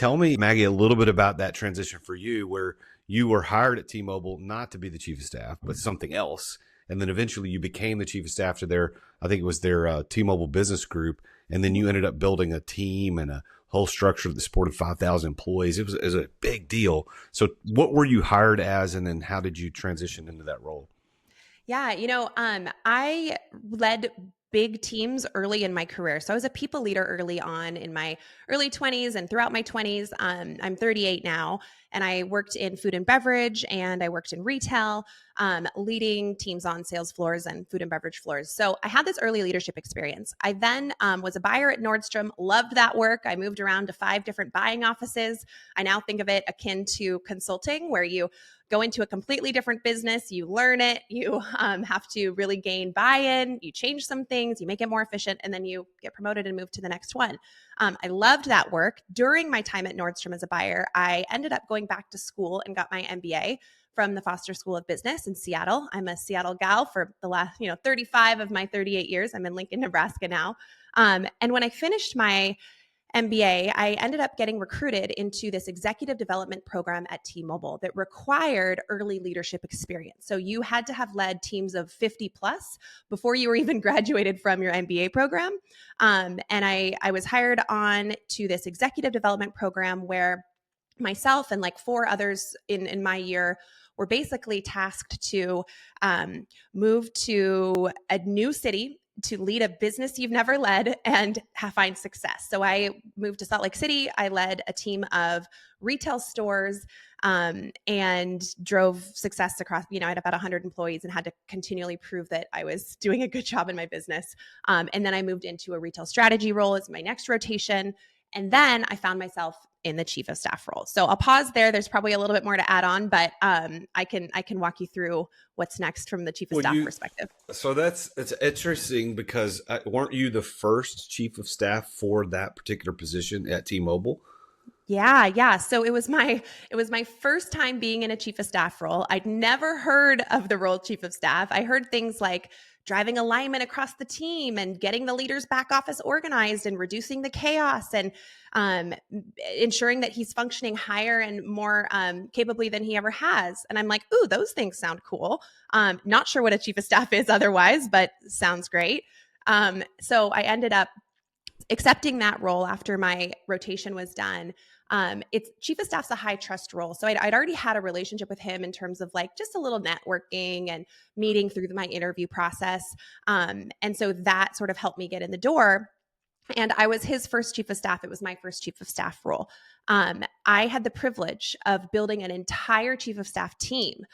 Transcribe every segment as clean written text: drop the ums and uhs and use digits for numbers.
Tell me, Maggie, a little bit about that transition for you, where you were hired at T-Mobile not to be the chief of staff, but something else. And then eventually you became the chief of staff to their, I think it was their T-Mobile business group. And then you ended up building a team and a whole structure that supported 5,000 employees. It was a big deal. So what were you hired as, and then how did you transition into that role? Yeah, I led big teams early in my career. So I was a people leader early on in my early 20s and throughout my 20s. I'm 38 now, and I worked in food and beverage, and I worked in retail, leading teams on sales floors and food and beverage floors. So I had this early leadership experience. I then was a buyer at Nordstrom, loved that work. I moved around to 5 different buying offices. I now think of it akin to consulting, where you go into a completely different business, you learn it, you have to really gain buy-in, you change some things, you make it more efficient, and then you get promoted and move to the next one. I loved that work. During my time at Nordstrom as a buyer, I ended up going back to school and got my MBA from the Foster School of Business in Seattle. I'm a Seattle gal for the last 35 of my 38 years. I'm in Lincoln, Nebraska now. And when I finished my MBA, I ended up getting recruited into this executive development program at T-Mobile that required early leadership experience. So you had to have led teams of 50 plus before you were even graduated from your MBA program. And I was hired on to this executive development program where myself and like 4 others in my year were basically tasked to move to a new city to lead a business you've never led and find success. So I moved to Salt Lake City. I led a team of retail stores and drove success across, I had about 100 employees and had to continually prove that I was doing a good job in my business. And then I moved into a retail strategy role as my next rotation. And then I found myself in the chief of staff role. So I'll pause there. There's probably a little bit more to add on, but I can walk you through what's next from the chief of staff perspective. So it's interesting because weren't you the first chief of staff for that particular position at T-Mobile? Yeah. So it was my first time being in a chief of staff role. I'd never heard of the role chief of staff. I heard things like driving alignment across the team and getting the leader's back office organized and reducing the chaos and ensuring that he's functioning higher and more capably than he ever has. And I'm like, ooh, those things sound cool. Not sure what a chief of staff is otherwise, but sounds great. So I ended up accepting that role after my rotation was done. It's chief of staff's a high trust role. So I'd already had a relationship with him in terms of like just a little networking and meeting through my interview process. And so that sort of helped me get in the door. And I was his first chief of staff. It was my first chief of staff role. I had the privilege of building an entire chief of staff team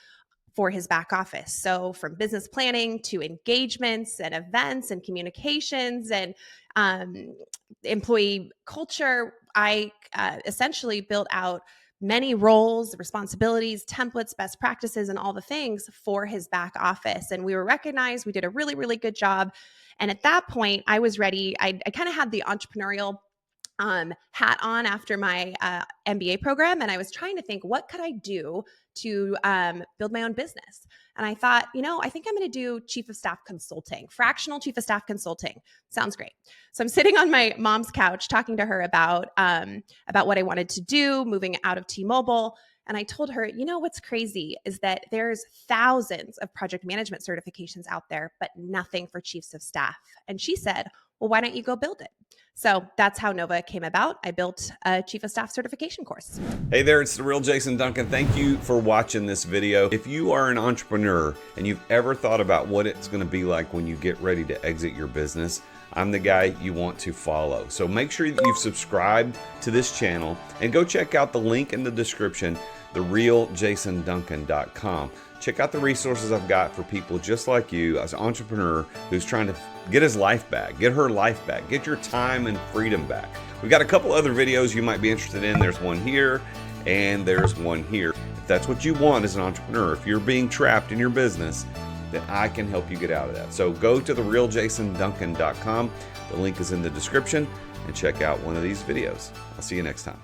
for his back office. So from business planning to engagements and events and communications and employee culture, I essentially built out many roles, responsibilities, templates, best practices, and all the things for his back office. And we were recognized. We did a really, really good job. And at that point, I was ready. I kind of had the entrepreneurial hat on after my MBA program. And I was trying to think, what could I do to build my own business? And I thought, I think I'm going to do chief of staff consulting, fractional chief of staff consulting. Sounds great. So I'm sitting on my mom's couch talking to her about what I wanted to do, moving out of T-Mobile. And I told her, what's crazy is that there's thousands of project management certifications out there, but nothing for chiefs of staff. And she said, well, why don't you go build it? So that's how Nova came about. I built a chief of staff certification course. Hey there, it's the real Jason Duncan. Thank you for watching this video. If you are an entrepreneur and you've ever thought about what it's going to be like when you get ready to exit your business, I'm the guy you want to follow. So make sure that you've subscribed to this channel and go check out the link in the description, therealjasonduncan.com. Check out the resources I've got for people just like you, as an entrepreneur who's trying to get his life back, get her life back, get your time and freedom back. We've got a couple other videos you might be interested in. There's one here and there's one here. If that's what you want as an entrepreneur, if you're being trapped in your business, then I can help you get out of that. So go to therealjasonduncan.com. The link is in the description and check out one of these videos. I'll see you next time.